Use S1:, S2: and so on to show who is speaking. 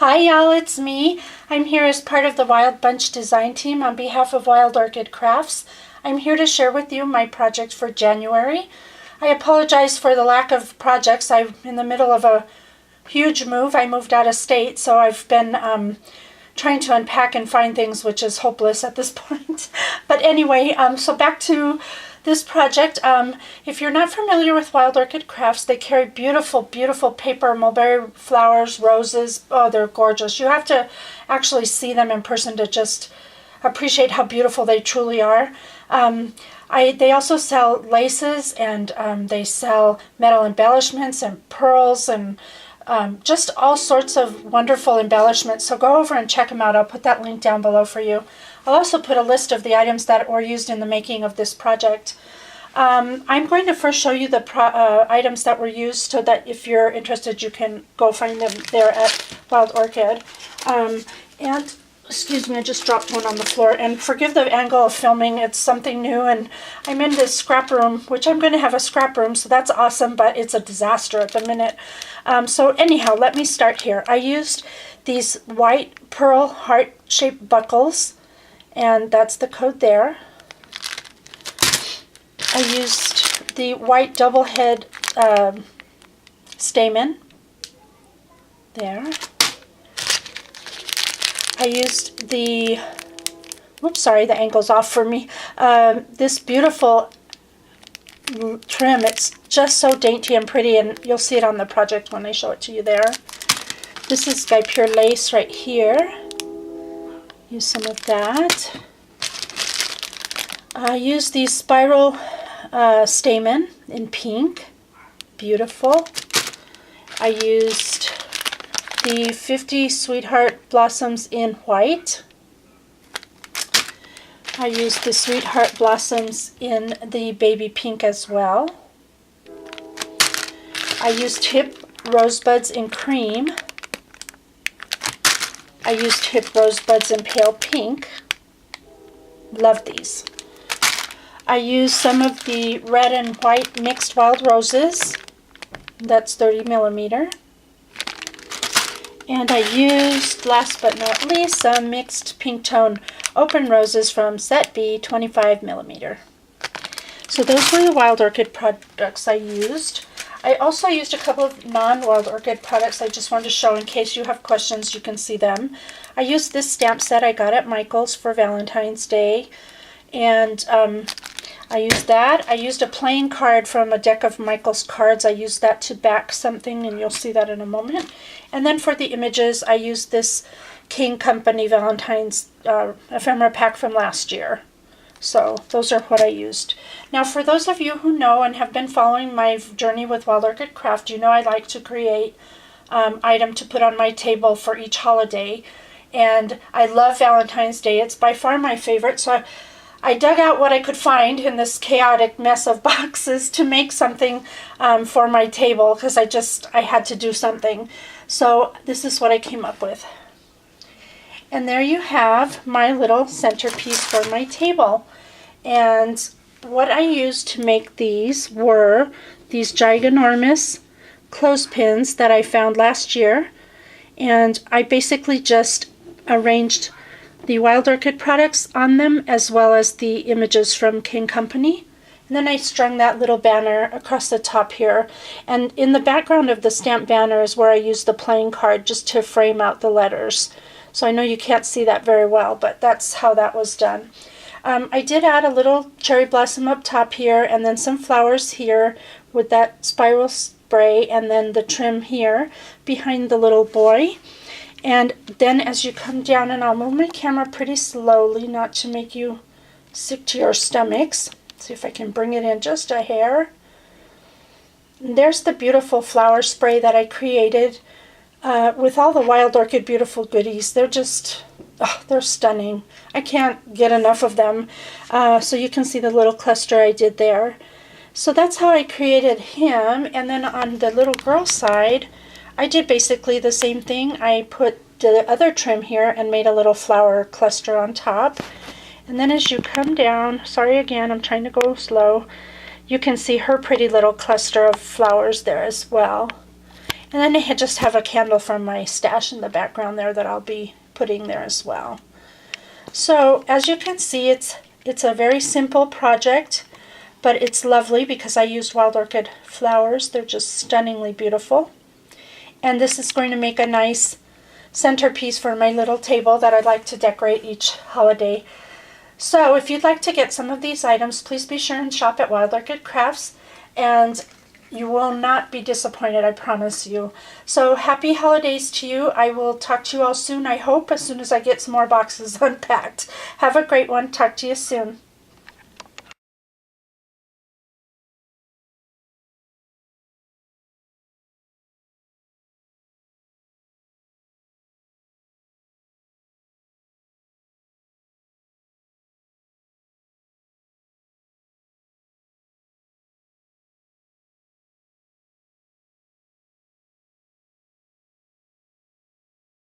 S1: Hi y'all, it's me. I'm here as part of the Wild Bunch design team on behalf of Wild Orchid Crafts. I'm here to share with you my project for January. I apologize for the lack of projects. I'm in the middle of a huge move. I moved out of state, so I've been trying to unpack and find things, which is hopeless at this point. But anyway, so back to this project. If you're not familiar with Wild Orchid Crafts, they carry beautiful, beautiful paper mulberry flowers, roses. Oh, they're gorgeous. You have to actually see them in person to just appreciate how beautiful they truly are. They also sell laces, and they sell metal embellishments and pearls and just all sorts of wonderful embellishments. So go over and check them out. I'll put that link down below for you. I'll also put a list of the items that were used in the making of this project. I'm going to first show you the items that were used so that if you're interested, you can go find them there at Wild Orchid. And excuse me, I just dropped one on the floor. And forgive the angle of filming. It's something new. And I'm in this scrap room, which I'm going to have a scrap room. So that's awesome, but it's a disaster at the minute. So anyhow, let me start here. I used these white pearl heart-shaped buckles. And that's the code there. I used the white double head stamen there. I used the, whoops, sorry, the angle's off for me. This beautiful trim. It's just so dainty and pretty, and you'll see it on the project when I show it to you there. This is Guipure lace right here. Use some of that. I used these spiral stamen in pink. Beautiful. I used the 50 Sweetheart Blossoms in white. I used the Sweetheart Blossoms in the baby pink as well. I used Hip Rosebuds in cream. I used Hip Rosebuds in pale pink. Love these. I used some of the red and white mixed wild roses. That's 30 millimeter. And I used, last but not least, some mixed pink tone open roses from set B, 25 millimeter. So those were the Wild Orchid products I used. I also used a couple of non-Wild Orchid products I just wanted to show in case you have questions, you can see them. I used this stamp set I got at Michael's for Valentine's Day, and I used that. I used a playing card from a deck of Michael's cards. I used that to back something, and you'll see that in a moment. And then for the images, I used this King Company Valentine's ephemera pack from last year. So those are what I used. Now for those of you who know and have been following my journey with Wild Orchid Craft, you know I like to create item to put on my table for each holiday. And I love Valentine's Day. It's by far my favorite. So I dug out what I could find in this chaotic mess of boxes to make something for my table, because I had to do something. So this is what I came up with. And there you have my little centerpiece for my table. And what I used to make these were these giganormous clothespins that I found last year. And I basically just arranged the Wild Orchid products on them, as well as the images from King Company. And then I strung that little banner across the top here. And in the background of the stamp banner is where I used the playing card just to frame out the letters. So I know you can't see that very well, but that's how that was done. I did add a little cherry blossom up top here, and then some flowers here with that spiral spray, and then the trim here behind the little boy. And then as you come down, and I'll move my camera pretty slowly, not to make you sick to your stomachs. See if I can bring it in just a hair. And there's the beautiful flower spray that I created with all the Wild Orchid beautiful goodies. They're just, oh, they're stunning. I can't get enough of them. So you can see the little cluster I did there. So that's how I created him. And then on the little girl side, I did basically the same thing. I put the other trim here and made a little flower cluster on top. And then as you come down, sorry again, I'm trying to go slow, you can see her pretty little cluster of flowers there as well. And then I just have a candle from my stash in the background there that I'll be putting there as well. So as you can see, it's a very simple project, but it's lovely because I used wild orchid flowers. They're just stunningly beautiful. And this is going to make a nice centerpiece for my little table that I'd like to decorate each holiday. So if you'd like to get some of these items, please be sure and shop at Wild Orchid Crafts, and you will not be disappointed, I promise you. So happy holidays to you. I will talk to you all soon, I hope, as soon as I get some more boxes unpacked. Have a great one. Talk to you soon.